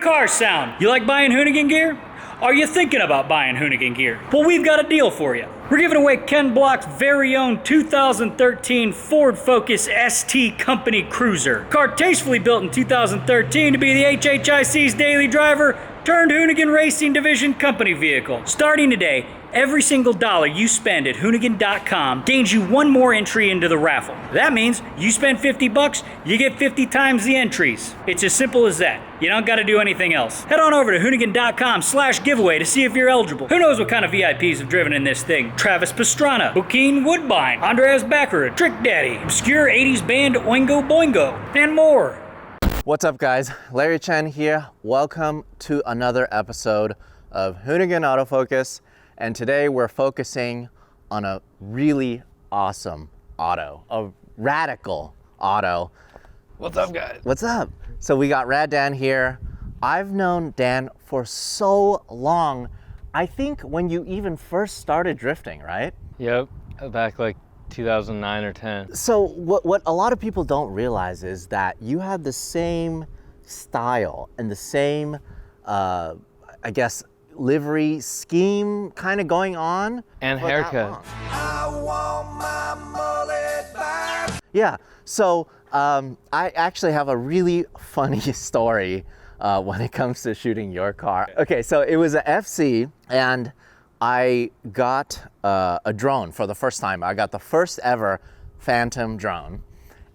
car sound? You like buying Hoonigan gear? Are you thinking about buying Hoonigan gear? Well, we've got a deal for you. We're giving away Ken Block's very own 2013 Ford Focus ST Company Cruiser. Car tastefully built in 2013 to be the HHIC's daily driver turned Hoonigan Racing Division company vehicle. Starting today, every single dollar you spend at Hoonigan.com gains you one more entry into the raffle. That means you spend 50 bucks, you get 50 times the entries. It's as simple as that. You don't gotta do anything else. Head on over to Hoonigan.com/giveaway to see if you're eligible. Who knows what kind of VIPs have driven in this thing? Travis Pastrana, Joaquin Woodbine, Andreas Baccarat, Trick Daddy, obscure 80s band Oingo Boingo, and more. What's up, guys? Larry Chen here. Welcome to another episode of Hoonigan Autofocus. And today we're focusing on a really awesome auto, a radical auto. What's up, guys? What's up? So we got Rad Dan here. I've known Dan for so long. I think when you even first started drifting, right? Yep, back like 2009 or 10. So what a lot of people don't realize is that you have the same style and the same, I guess, livery scheme kind of going on. And haircut. I want my mullet back. Yeah, so I actually have a really funny story when it comes to shooting your car. Okay, so it was a FC and I got a drone for the first time. I got the first ever Phantom drone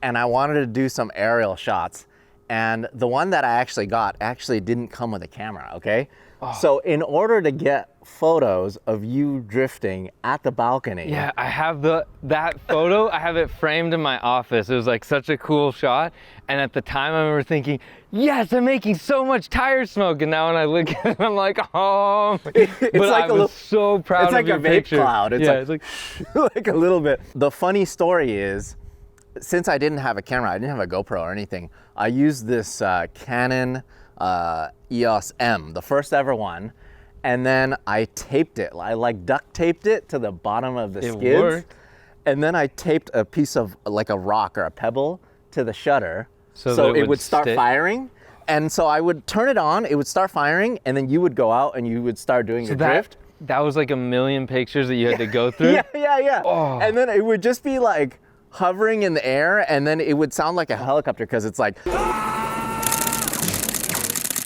and I wanted to do some aerial shots. And the one that I actually got actually didn't come with a camera, okay? Oh. So in order to get photos of you drifting at the balcony. Yeah, I have that photo. I have it framed in my office. It was like such a cool shot. And at the time I remember thinking, yes, I'm making so much tire smoke. And now when I look at it, I'm like, oh. It's but like I was so proud of your picture. It's like a vape cloud. It's like like a little bit. The funny story is, since I didn't have a camera, I didn't have a GoPro or anything, I used this Canon EOS M, the first ever one, and then I taped it. I like duct taped it to the bottom of the skids. It worked. And then I taped a piece of like a rock or a pebble to the shutter so it would start firing. And so I would turn it on, it would start firing, and then you would go out and you would start doing your drift. That was like a million pictures that you had to go through? Yeah. Oh. And then it would just be like hovering in the air, and then it would sound like a helicopter because it's like,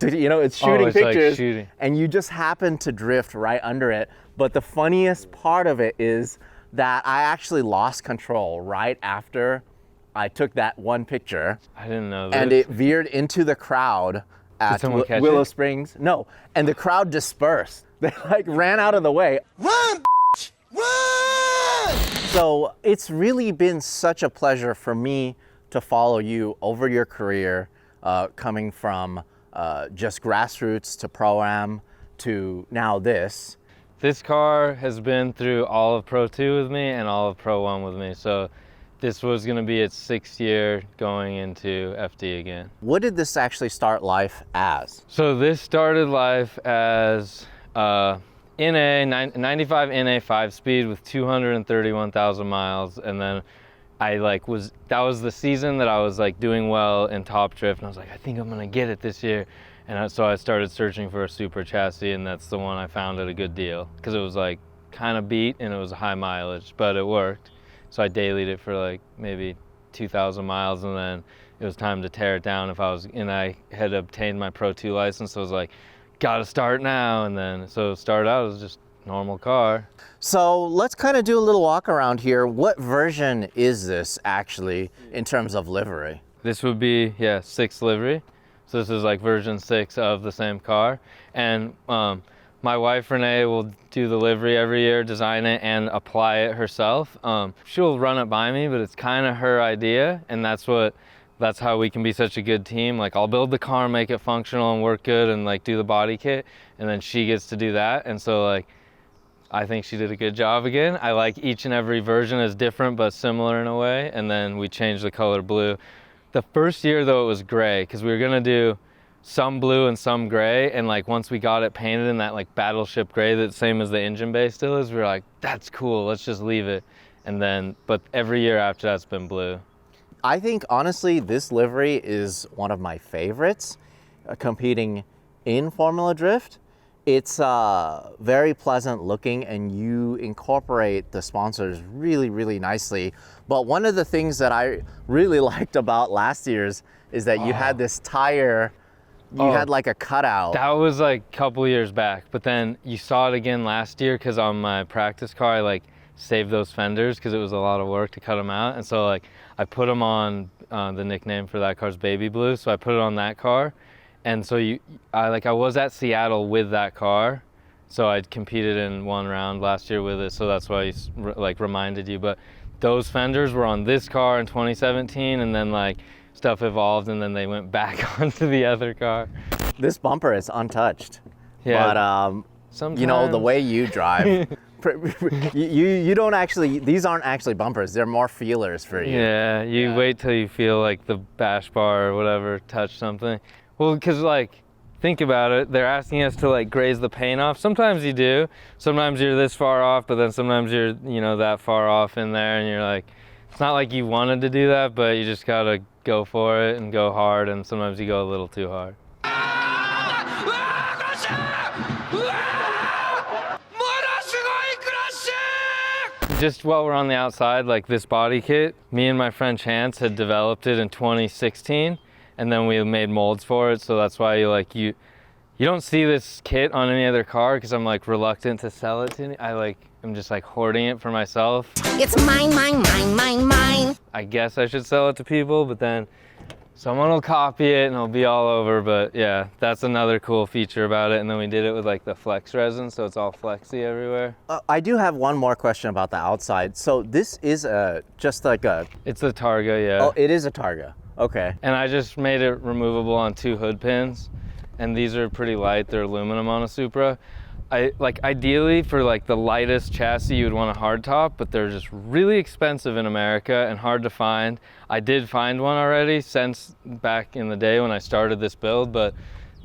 you know, it's shooting pictures, like shooting. And you just happen to drift right under it. But the funniest part of it is that I actually lost control right after I took that one picture. I didn't know this. And it veered into the crowd at Willow Springs. No, and the crowd dispersed. They like ran out of the way. Run, run! So it's really been such a pleasure for me to follow you over your career, coming from just grassroots to Pro-Am to now this. This car has been through all of Pro 2 with me and all of Pro 1 with me. So this was going to be its 6th year going into FD again. What did this actually start life as? So this started life as NA, 95 NA 5-speed with 231,000 miles. And then that was the season that I was like doing well in Top Drift. And I was like, I think I'm going to get it this year. And so I started searching for a Supra chassis, and that's the one I found at a good deal because it was like kind of beat and it was high mileage, but it worked. So I dailied it for like maybe 2,000 miles, and then it was time to tear it down and I had obtained my Pro 2 license, so I was like, gotta start now. And then, so it started out as just normal car. So let's kind of do a little walk around here. What version is this actually in terms of livery? This would be, 6th livery. So this is like version 6 of the same car. And my wife Renee will do the livery every year, design it and apply it herself. She'll run it by me, but it's kind of her idea, and that's how we can be such a good team. Like, I'll build the car, make it functional and work good, and like do the body kit, and then she gets to do that. And so like, I think she did a good job again. I like each and every version is different but similar in a way, and then we changed the color blue. The first year though, it was gray because we were gonna do some blue and some gray, and like once we got it painted in that like battleship gray that's same as the engine bay still is, we were like, that's cool, let's just leave it. And then, but every year after that's been blue. I think honestly this livery is one of my favorites, competing in Formula Drift, it's very pleasant looking, and you incorporate the sponsors really, really nicely. But one of the things that I really liked about last year's is that you had this tire, you had like a cutout. That was like a couple years back, but then you saw it again last year because on my practice car, I like saved those fenders because it was a lot of work to cut them out. And so like I put them on, the nickname for that car is Baby Blue. So I put it on that car. And so I was at Seattle with that car, so I competed in one round last year with it, so that's why I like reminded you. But those fenders were on this car in 2017, and then like stuff evolved, and then they went back onto the other car. This bumper is untouched. Yeah. But Sometimes. you know, the way you drive, you don't actually, these aren't actually bumpers, they're more feelers for you. Yeah, you wait till you feel like the bash bar or whatever touch something. Well, because like, think about it, they're asking us to like graze the paint off. Sometimes you do. Sometimes you're this far off, but then sometimes you're, you know, that far off in there, and you're like, it's not like you wanted to do that, but you just gotta go for it and go hard, and sometimes you go a little too hard. Just while we're on the outside, like this body kit, me and my friend Chance had developed it in 2016. And then we made molds for it, so that's why you don't see this kit on any other car because I'm like reluctant to sell it to. I'm just like hoarding it for myself. It's mine, mine, mine, mine, mine. I guess I should sell it to people, but then someone will copy it and it'll be all over. But yeah, that's another cool feature about it. And then we did it with like the flex resin, so it's all flexy everywhere. I do have one more question about the outside. So this is just like a... It's a Targa, yeah. Oh, it is a Targa. Okay. And I just made it removable on 2 hood pins, and these are pretty light. They're aluminum on a Supra. Ideally for like the lightest chassis, you would want a hardtop, but they're just really expensive in America and hard to find. I did find one already since back in the day when I started this build, but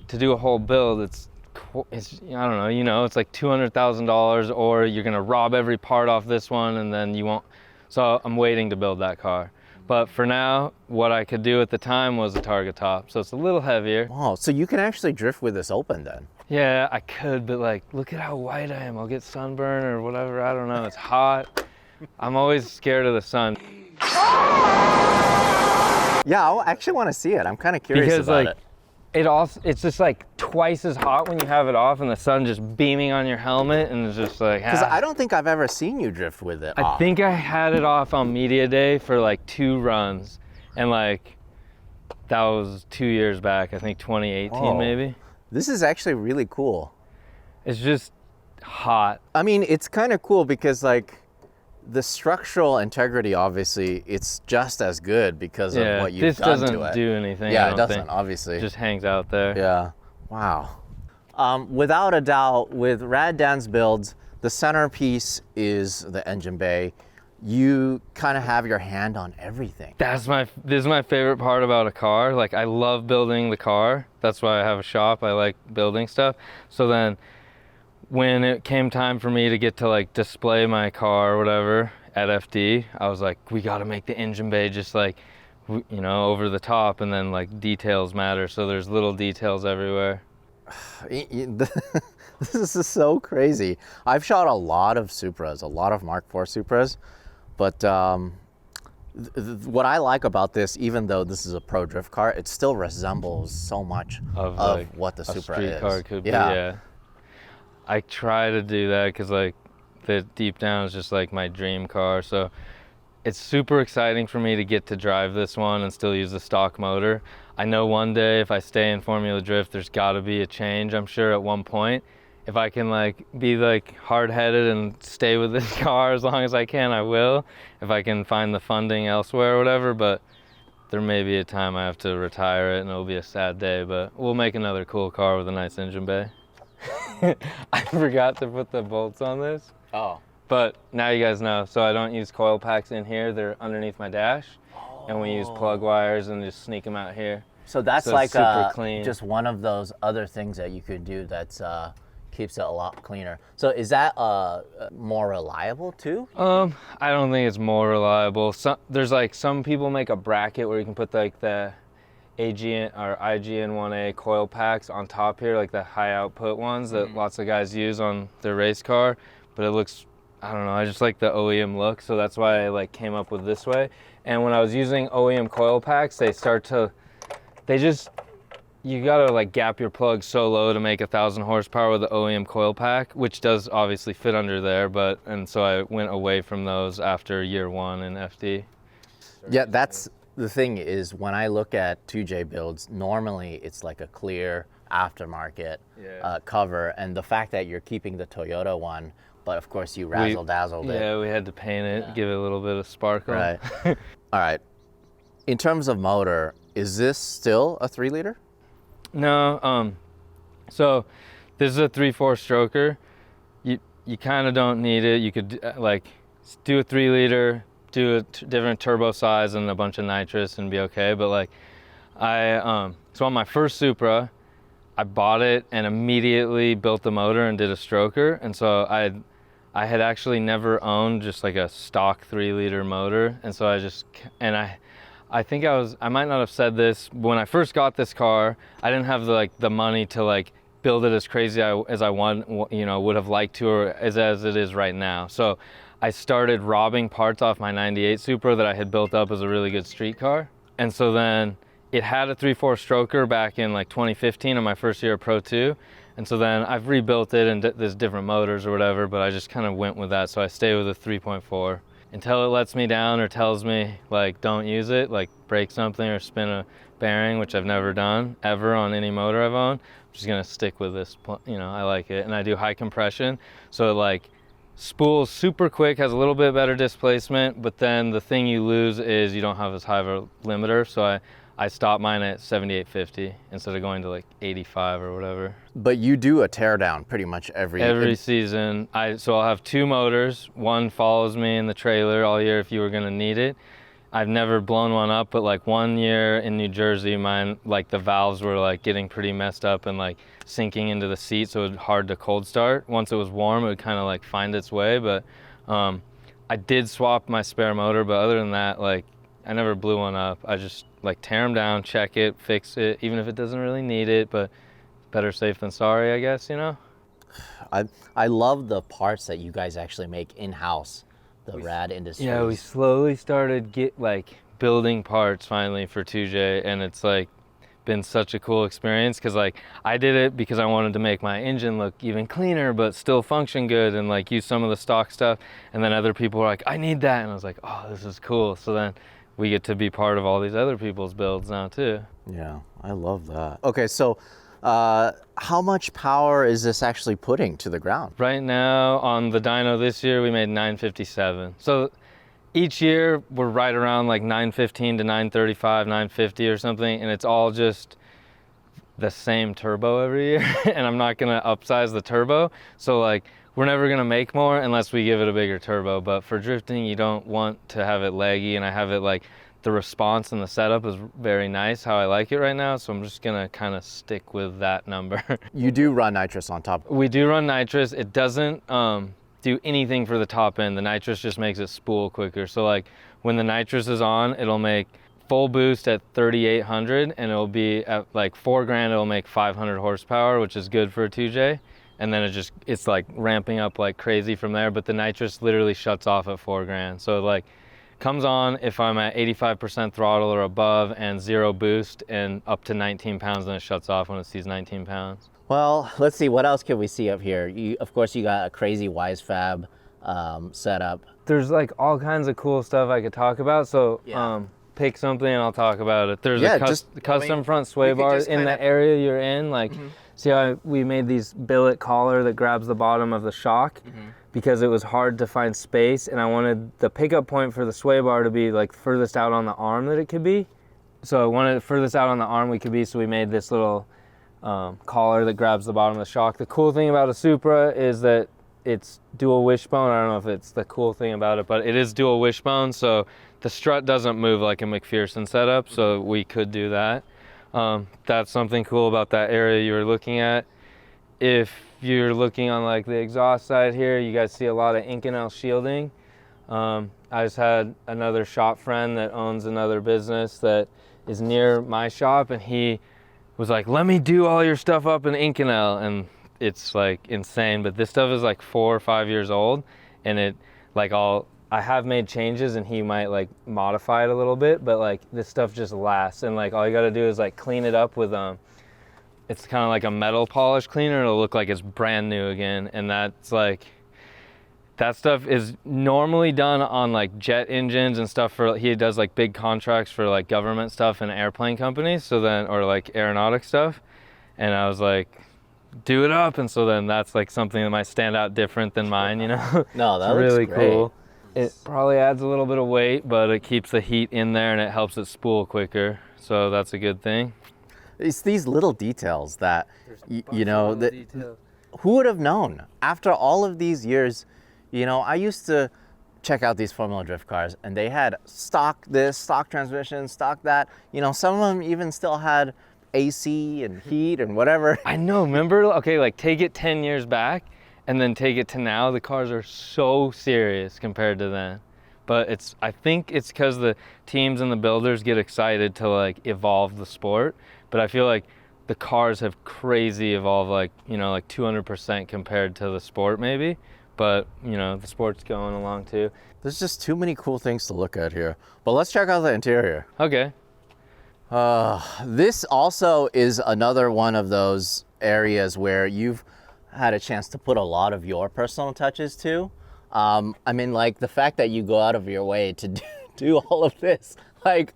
to do a whole build, it's I don't know, you know, it's like $200,000, or you're gonna rob every part off this one and then you won't. So I'm waiting to build that car. But for now, what I could do at the time was a Targa top, so it's a little heavier. Oh, so you can actually drift with this open then? Yeah, I could, but like, look at how white I am. I'll get sunburn or whatever, I don't know, it's hot. I'm always scared of the sun. Yeah, I actually want to see it. I'm kind of curious Because about like, it. It's just like twice as hot when you have it off and the sun just beaming on your helmet, and it's just like, Because I don't think I've ever seen you drift with it I off. think I had it off on media day for like 2 runs, and like that was 2 years back, I think 2018 maybe. This is actually really cool. It's just hot. I mean, it's kind of cool because like the structural integrity, obviously, it's just as good because of what you've done to it. This doesn't do anything. Yeah, I it don't doesn't, think. obviously. It just hangs out there. Yeah. Wow. Without a doubt, with Rad Dan's builds, the centerpiece is the engine bay. You kind of have your hand on everything. This is my favorite part about a car. Like, I love building the car. That's why I have a shop. I like building stuff. So then when it came time for me to get to like display my car or whatever at FD, I was like, we got to make the engine bay just like, you know, over the top, and then like details matter. So there's little details everywhere. This is so crazy. I've shot a lot of Supras, a lot of Mark IV Supras, but what I like about this, even though this is a pro drift car, it still resembles so much of like what the Supra street is. Car could be, yeah. I try to do that because like deep down is just like my dream car. So it's super exciting for me to get to drive this one and still use the stock motor. I know one day if I stay in Formula Drift, there's got to be a change, I'm sure, at one point. If I can like be like hard-headed and stay with this car as long as I can, I will. If I can find the funding elsewhere or whatever, but there may be a time I have to retire it and it'll be a sad day, but we'll make another cool car with a nice engine bay. I forgot to put the bolts on this. Oh. But now you guys know. So I don't use coil packs in here. They're underneath my dash. And we use plug wires and just sneak them out here. So that's So like it's super clean. just one of those other things that you could do that's keeps it a lot cleaner. So is that more reliable too? I don't think it's more reliable. There's like some people make a bracket where you can put like the AGN or IGN-1A coil packs on top here, like the high output ones that lots of guys use on their race car, but it looks, I don't know, I just like the OEM look, so that's why I like came up with this way. And when I was using OEM coil packs, you gotta like gap your plug so low to make 1,000 horsepower with the OEM coil pack, which does obviously fit under there, and so I went away from those after year 1 in FD. Yeah, that's the thing is when I look at 2J builds, normally it's like a clear aftermarket cover, and the fact that you're keeping the Toyota one, but of course you razzle-dazzled it. Yeah, we had to paint it, give it a little bit of sparkle. Right. All right. In terms of motor, is this still a 3-liter? No, so this is a 3/4 stroker. You kind of don't need it. You could like do a 3-liter, do a different turbo size and a bunch of nitrous and be okay. But like so on my first Supra, I bought it and immediately built the motor and did a stroker. And so I had actually never owned just like a stock 3-liter motor. And so I think I might not have said this when I first got this car. I didn't have the money to like build it as crazy as I would have liked to, or as it is right now. So I started robbing parts off my 98 Supra that I had built up as a really good street car. And so then it had a 3/4 stroker back in like 2015 on my first year of Pro 2. And so then I've rebuilt it and there's different motors or whatever, but I just kind of went with that. So I stay with a 3.4. Until it lets me down or tells me like don't use it, like break something or spin a bearing, which I've never done ever on any motor I've owned. I'm just gonna stick with this, I like it. And I do high compression, so it like spools super quick, has a little bit better displacement, but then the thing you lose is you don't have as high of a limiter, so I stopped mine at 7850 instead of going to like 85 or whatever. But you do a teardown pretty much every season. So I'll have 2 motors. One follows me in the trailer all year if you were gonna need it. I've never blown one up, but like one year in New Jersey, mine, like the valves were like getting pretty messed up and like sinking into the seat, so it was hard to cold start. Once it was warm, it would kind of like find its way, but I did swap my spare motor, but other than that, like I never blew one up. I just like tear them down, check it, fix it, even if it doesn't really need it, but better safe than sorry, I guess, I love the parts that you guys actually make in-house, the Rad Industries. Yeah, we slowly started building parts finally for 2J, and it's like been such a cool experience because like I did it because I wanted to make my engine look even cleaner but still function good and like use some of the stock stuff, and then other people were like, I need that, and I was like, oh, this is cool. So then we get to be part of all these other people's builds now too. Yeah, I love that. Okay, so how much power is this actually putting to the ground? Right now on the dyno this year, we made 957. So each year we're right around like 915 to 935, 950 or something, and it's all just the same turbo every year. And I'm not gonna upsize the turbo. So like we're never gonna make more unless we give it a bigger turbo. But for drifting, you don't want to have it laggy, and I have it like the response and the setup is very nice how I like it right now, so I'm just gonna kind of stick with that number. You do run nitrous on top? We do run nitrous. It doesn't do anything for the top end. The nitrous just makes it spool quicker. So like when the nitrous is on, it'll make full boost at 3,800, and it'll be at like $4,000, it'll make 500 horsepower, which is good for a 2J. And then it's like ramping up like crazy from there, but the nitrous literally shuts off at $4,000. So like comes on if I'm at 85% throttle or above and 0 boost and up to 19 pounds, and it shuts off when it sees 19 pounds. Well, let's see, what else can we see up here? Of course, you got a crazy WiseFab setup. There's like all kinds of cool stuff I could talk about, so pick something and I'll talk about it. There's a custom front sway bar in the area you're in. Like, see how we made these billet collar that grabs the bottom of the shock? Because it was hard to find space, and I wanted the pickup point for the sway bar to be like furthest out on the arm that it could be. So I wanted it furthest out on the arm we could be, so we made this little collar that grabs the bottom of the shock. The cool thing about a Supra is that it's dual wishbone. I don't know if it's the cool thing about it, but it is dual wishbone, so the strut doesn't move like a McPherson setup, so we could do that. That's something cool about that area you were looking at. If you're looking on like the exhaust side here, you guys see a lot of Inconel shielding. I just had another shop friend that owns another business that is near my shop, and he was like, let me do all your stuff up in Inconel, and it's like insane, but this stuff is like 4 or 5 years old, and it like I have made changes and he might like modify it a little bit, but like this stuff just lasts, and like all you got to do is like clean it up with it's kind of like a metal polish cleaner. It'll look like it's brand new again, and that's like, that stuff is normally done on like jet engines and stuff. He does like big contracts for like government stuff and airplane companies, so then, or like aeronautic stuff, and I was like, do it up, and so then that's like something that might stand out different than mine, you know. No, that it's looks really great. cool. It probably adds a little bit of weight, but it keeps the heat in there and it helps it spool quicker, so that's a good thing. It's these little details that, you know, that who would have known? After all of these years, you know, I used to check out these Formula Drift cars, and they had stock this, stock transmission, stock that. You know, some of them even still had AC and heat and whatever. I know, remember? Okay, like take it 10 years back and then take it to now. The cars are so serious compared to then. But I think it's because the teams and the builders get excited to like evolve the sport. But I feel like the cars have crazy evolved, like, you know, like 200% compared to the sport maybe. But, you know, the sport's going along too. There's just too many cool things to look at here. But let's check out the interior. Okay. This also is another one of those areas where you've had a chance to put a lot of your personal touches to. I mean, like the fact that you go out of your way to do all of this, like,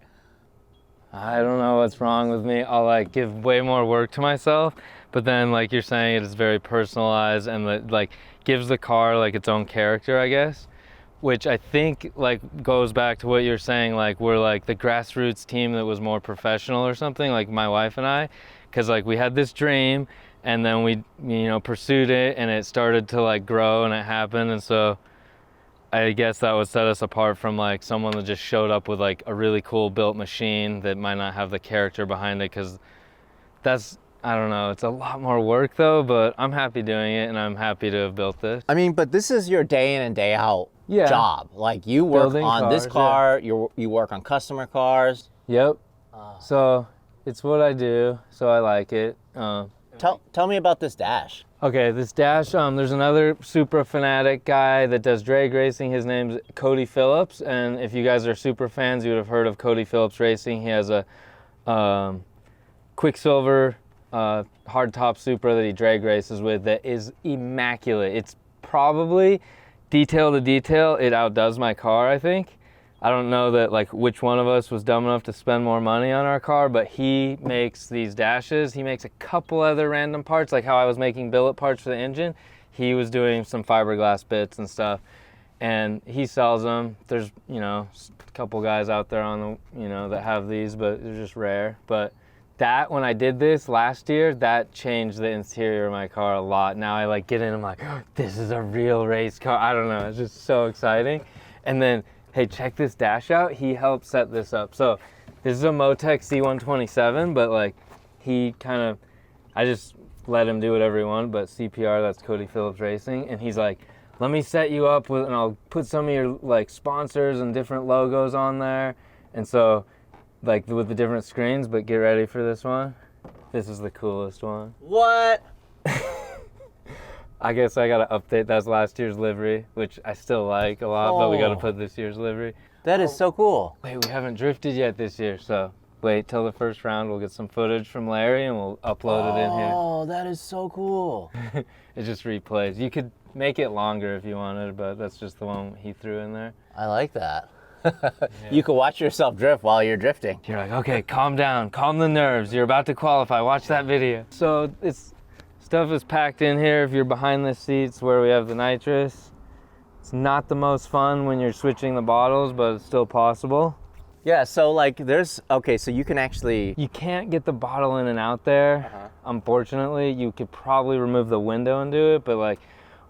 I don't know what's wrong with me. I'll like give way more work to myself, but then like you're saying, it is very personalized and like gives the car like its own character, I guess, which I think like goes back to what you're saying, like we're like the grassroots team that was more professional or something, like my wife and I, because like we had this dream and then we, you know, pursued it and it started to like grow and it happened, and so I guess that would set us apart from like someone that just showed up with like a really cool built machine that might not have the character behind it, because that's, I don't know, it's a lot more work though, but I'm happy doing it and I'm happy to have built this. I mean, but this is your day in and day out Yeah. job. Like you work Building on this cars, car, you work on customer cars. Yep. So it's what I do, so I like it. Tell me about this dash. Okay, this dash, there's another Supra fanatic guy that does drag racing. His name's Cody Phillips, and if you guys are Supra fans, you would have heard of Cody Phillips Racing. He has a Quicksilver hardtop Supra that he drag races with that is immaculate. It's probably, detail to detail, it outdoes my car, I think. I don't know that like which one of us was dumb enough to spend more money on our car, but he makes these dashes. He makes a couple other random parts, like how I was making billet parts for the engine. He was doing some fiberglass bits and stuff, and he sells them. There's, you know, a couple guys out there on the, you know, that have these, but they're just rare. But that, when I did this last year, that changed the interior of my car a lot. Now I like get in, I'm like, oh, this is a real race car. I don't know, it's just so exciting. And then, hey, check this dash out. He helped set this up. So this is a Motec C127, but like he kind of, I just let him do whatever he wanted, but CPR, that's Cody Phillips Racing. And he's like, let me set you up with, and I'll put some of your like sponsors and different logos on there. And so like with the different screens, but get ready for this one. This is the coolest one. What? I guess I gotta update, that's last year's livery, which I still like a lot, but we gotta put this year's livery. That is so cool. Wait, we haven't drifted yet this year, so wait till the first round. We'll get some footage from Larry and we'll upload it in here. Oh, that is so cool. It just replays. You could make it longer if you wanted, but that's just the one he threw in there. I like that. You can watch yourself drift while you're drifting. You're like, okay, calm down, calm the nerves. You're about to qualify, watch that video. So stuff is packed in here. If you're behind the seats where we have the nitrous, it's not the most fun when you're switching the bottles, but it's still possible. Yeah, so like okay, so you can actually... You can't get the bottle in and out there. Unfortunately, you could probably remove the window and do it, but like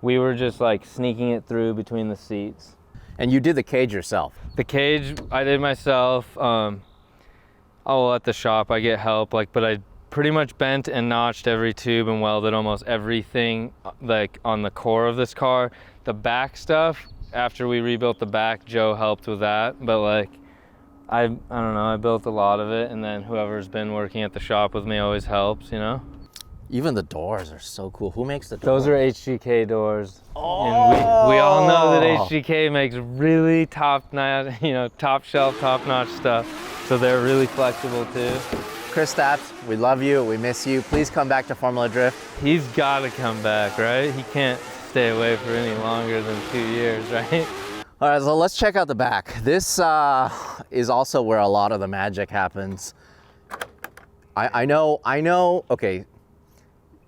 we were just like sneaking it through between the seats. And you did the cage yourself? The cage, I did myself. I'll at the shop, I get help, like, but I pretty much bent and notched every tube and welded almost everything like on the core of this car. The back stuff, after we rebuilt the back, Joe helped with that, but like I don't know, I built a lot of it, and then whoever's been working at the shop with me always helps, you know? Even the doors are so cool. Who makes the doors? Those are HGK doors. And we all know that HGK makes really top-notch, you know, top shelf, top-notch stuff. So they're really flexible too. Chris Stapps, we love you, we miss you. Please come back to Formula Drift. He's got to come back, right? He can't stay away for any longer than 2 years, right? All right, so let's check out the back. This is also where a lot of the magic happens. I know, okay,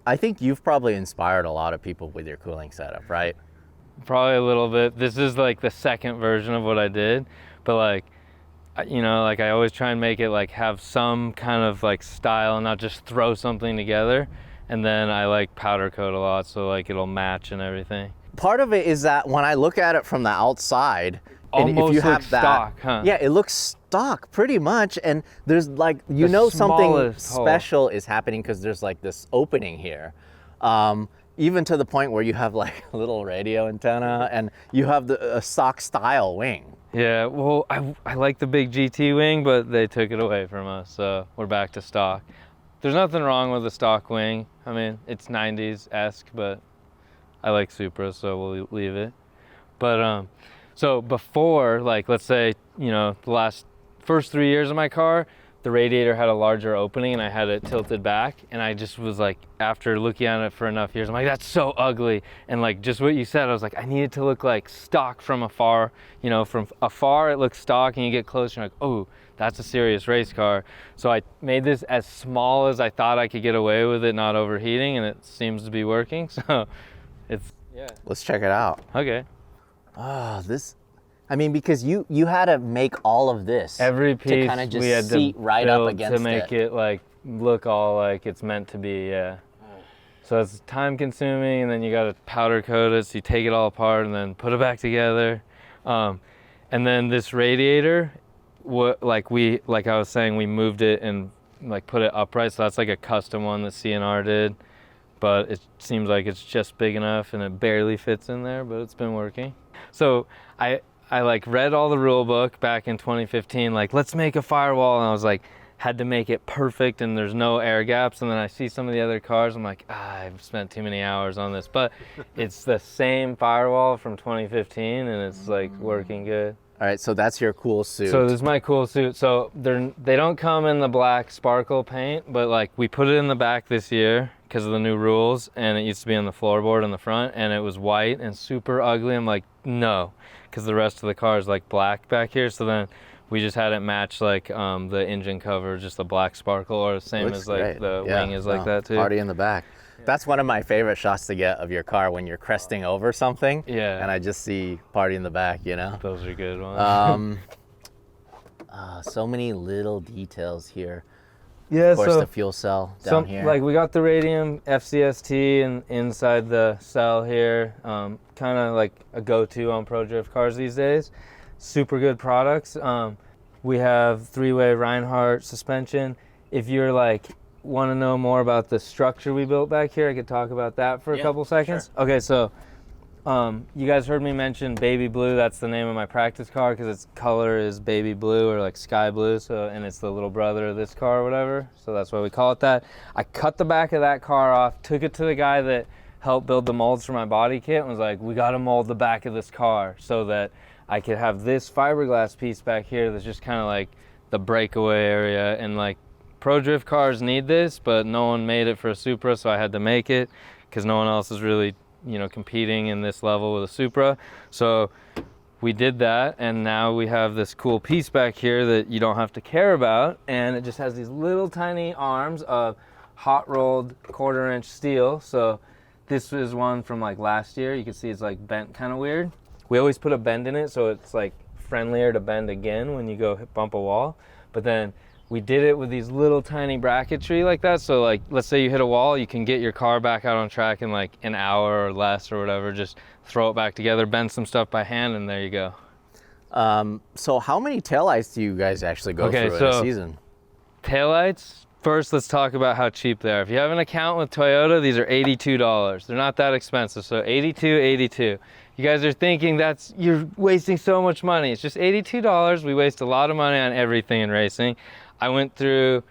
I think you've probably inspired a lot of people with your cooling setup, right? Probably a little bit. This is like the second version of what I did, but like, you know, like I always try and make it like have some kind of like style and not just throw something together. And then I like powder coat a lot, so like it'll match and everything. Part of it is that when I look at it from the outside, Almost if you have looks that, stock, huh? yeah, it looks stock pretty much, and there's like, you know, something smallest hole. special is happening because there's like this opening here. Even to the point where you have like a little radio antenna and you have a stock style wing. Yeah, well, I like the big GT wing, but they took it away from us, so we're back to stock. There's nothing wrong with the stock wing. I mean, it's 90s-esque, but I like Supra, so we'll leave it. But so before, like, let's say, you know, the first 3 years of my car, the radiator had a larger opening and I had it tilted back, and I just was like, after looking at it for enough years, I'm like, that's so ugly. And like just what you said, I was like, I need it to look like stock from afar. You know, from afar it looks stock, and you get closer, you're like, oh, that's a serious race car. So I made this as small as I thought I could get away with it not overheating, and it seems to be working. So it's, yeah. Let's check it out. Okay. Oh, this, I mean, because you had to make all of this. Every piece to kind of just we had seat to right up build against to make it like look all like it's meant to be, yeah. So it's time consuming, and then you gotta powder coat it, so you take it all apart and then put it back together. And then this radiator, like I was saying, we moved it and like put it upright, so that's like a custom one that CNR did. But it seems like it's just big enough and it barely fits in there, but it's been working. So I like read all the rule book back in 2015, like let's make a firewall, and I was like, had to make it perfect and there's no air gaps. And then I see some of the other cars, I'm like, I've spent too many hours on this, but it's the same firewall from 2015 and it's like working good. All right, so that's your cool suit. So this is my cool suit. So they don't come in the black sparkle paint, but like we put it in the back this year because of the new rules, and it used to be on the floorboard in the front, and it was white and super ugly. I'm like, no, because the rest of the car is like black back here. So then we just had it match like the engine cover, just a black sparkle, or the same Looks as like great. the Yeah, wing is like no, that too. Party in the back. That's one of my favorite shots to get of your car, when you're cresting over something. Yeah. And I just see party in the back, you know? Those are good ones. So many little details here. Yeah, Of course, so the fuel cell down here. like we got the radium FCST and inside the cell here, kind of like a go-to on pro drift cars these days. Super good products. We have 3-way Reinhardt suspension. If you're like want to know more about the structure we built back here, I could talk about that for a couple seconds. Sure. Okay, so you guys heard me mention baby blue. That's the name of my practice car because its color is baby blue or like sky blue. So, and it's the little brother of this car or whatever. So that's why we call it that. I cut the back of that car off, took it to the guy that helped build the molds for my body kit, and was like, we got to mold the back of this car so that I could have this fiberglass piece back here that's just kind of like the breakaway area. And like pro drift cars need this, but no one made it for a Supra, so I had to make it because no one else is really, you know, competing in this level with a Supra. So we did that, and now we have this cool piece back here that you don't have to care about, and it just has these little tiny arms of hot rolled 1/4-inch steel. So this is one from like last year. You can see it's like bent kind of weird. We always put a bend in it so it's like friendlier to bend again when you go bump a wall. But then we did it with these little tiny bracketry like that. So like, let's say you hit a wall, you can get your car back out on track in like an hour or less or whatever. Just throw it back together, bend some stuff by hand, and there you go. So how many taillights do you guys actually go through in a season? Taillights, first let's talk about how cheap they are. If you have an account with Toyota, these are $82. They're not that expensive, so $82. you guys are thinking you're wasting so much money. It's just $82. We waste a lot of money on everything in racing. I went through,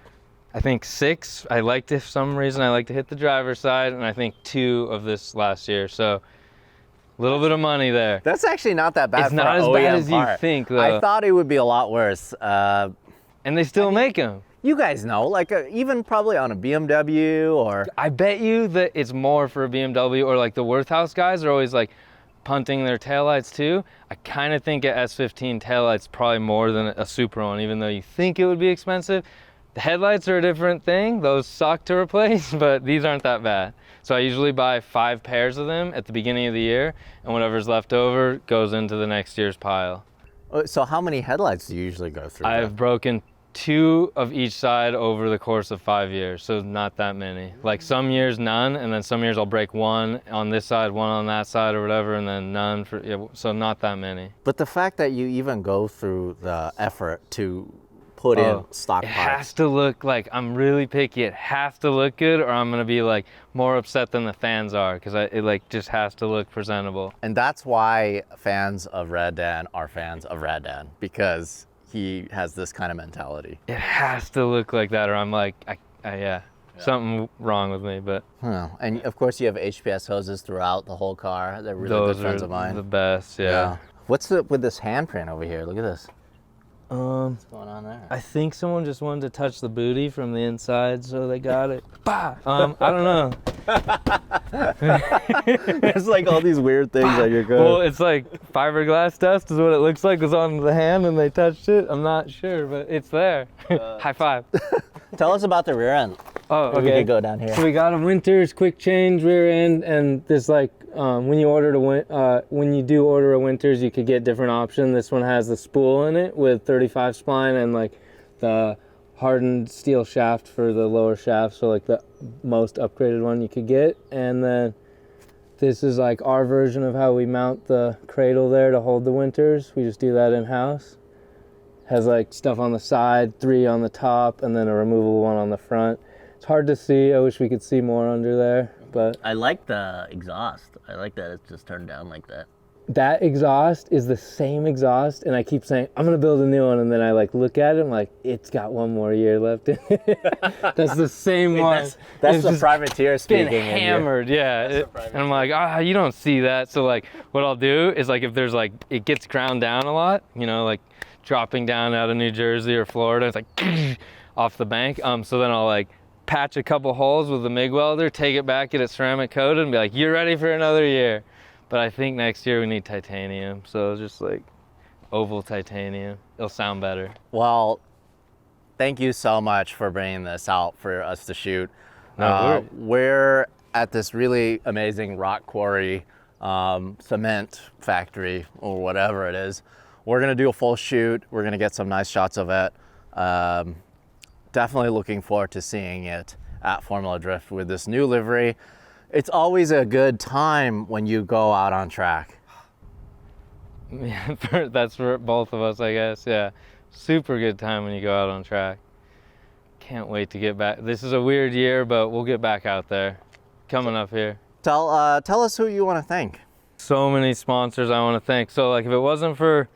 I think 6. For some reason, I like to hit the driver's side, and I think 2 of this last year. So a little bit of money there. That's actually not that bad. It's not as bad as you think, though. I thought it would be a lot worse. And they still make them. You guys know, like even probably on a BMW or... I bet you that it's more for a BMW, or like the Worthhouse guys are always like punting their taillights too. I kind of think a S15 taillight's probably more than a Supra one, even though you think it would be expensive. The headlights are a different thing. Those suck to replace, but these aren't that bad. So I usually buy 5 pairs of them at the beginning of the year, and whatever's left over goes into the next year's pile. So how many headlights do you usually go through? I've broken 2 of each side over the course of 5 years, so not that many. Like some years none, and then some years I'll break 1 on this side, 1 on that side or whatever, and then none for, yeah, so not that many. But the fact that you even go through the effort to put in stock it parts. has to look like, I'm really picky, it has to look good, or I'm gonna be like more upset than the fans are, because it like just has to look presentable. And that's why fans of Rad Dan are fans of Rad Dan, because he has this kind of mentality. It has to look like that, or I'm like, yeah, something wrong with me. But and of course you have HPS hoses throughout the whole car. They're really those good friends are of mine. the best. Yeah. What's with this handprint over here? Look at this. What's going on there? I think someone just wanted to touch the booty from the inside, so they got it. Bah! I don't know. There's like all these weird things on your car. Well, it's like fiberglass dust is what it looks like. It was on the hand and they touched it. I'm not sure, but it's there. High five. Tell us about the rear end. Oh, Maybe okay. we could go down here. So we got a Winters quick change rear end, and this like when you do order a Winters, you could get different options. This one has the spool in it with 35 spline and like the hardened steel shaft for the lower shaft, so like the most upgraded one you could get. And then this is like our version of how we mount the cradle there to hold the Winters. We just do that in-house. Has like stuff on the side, 3 on the top, and then a removable one on the front. It's hard to see. I wish we could see more under there, but I like the exhaust. I like that it's just turned down like that. that exhaust is the same exhaust, and I keep saying I'm gonna build a new one, and then I like look at it, I'm like, it's got 1 more year left in it. That's the same one. That's the privateer speaking. Been hammered, yeah. And I'm like, you don't see that. So like, what I'll do is like, if there's like, it gets ground down a lot, you know, like dropping down out of New Jersey or Florida, it's like off the bank. So then I'll like patch a couple holes with the MIG welder, take it back, get it ceramic coated, and be like, you're ready for another year. But I think next year we need titanium, so just like oval titanium. It'll sound better. Well, thank you so much for bringing this out for us to shoot. We're at this really amazing rock quarry, cement factory, or whatever it is. We're gonna do a full shoot. We're gonna get some nice shots of it. Definitely looking forward to seeing it at Formula Drift with this new livery. It's always a good time when you go out on track. Yeah, that's for both of us, I guess. Yeah, super good time when you go out on track. Can't wait to get back. This is a weird year, but we'll get back out there. Coming up here. Tell us who you want to thank. So many sponsors I want to thank. So like, if it wasn't for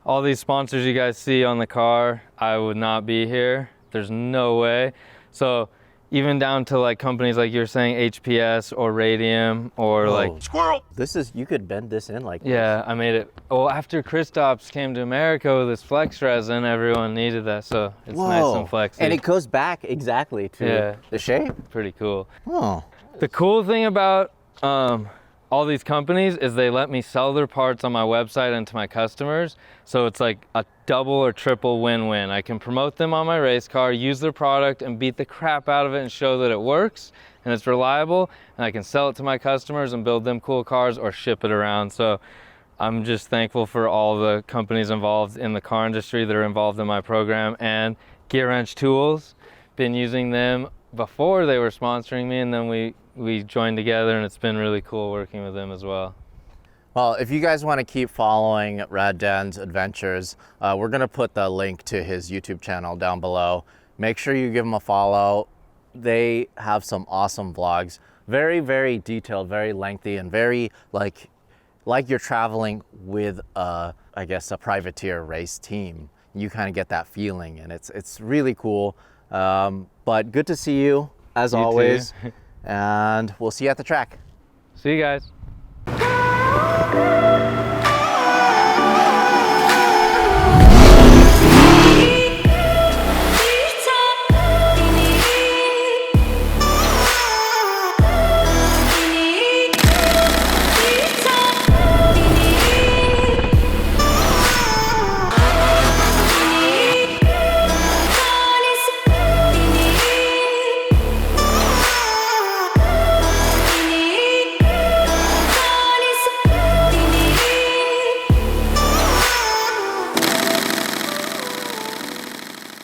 all these sponsors you guys see on the car, I would not be here. There's no way. So even down to like companies like you're saying, HPS or Radium or like Squirrel! This is, you could bend this in like yeah, this. I made it. Well, after Kristaps came to America with his flex resin, everyone needed that, so it's nice and flexy. And it goes back exactly to the shape. Pretty cool. Oh. The cool thing about all these companies is they let me sell their parts on my website and to my customers. So it's like a double or triple win-win. I can promote them on my race car, use their product and beat the crap out of it and show that it works and it's reliable. And I can sell it to my customers and build them cool cars or ship it around. So I'm just thankful for all the companies involved in the car industry that are involved in my program. And Gear Wrench Tools, been using them before they were sponsoring me, and then we joined together, and it's been really cool working with them as well. Well, if you guys want to keep following Rad Dan's adventures, we're going to put the link to his YouTube channel down below. Make sure you give him a follow. They have some awesome vlogs. Very, very detailed, very lengthy, and very like like you're traveling with a, I guess, a privateer race team. You kind of get that feeling, and it's really cool. But good to see you as You too. always, and we'll see you at the track. See you guys.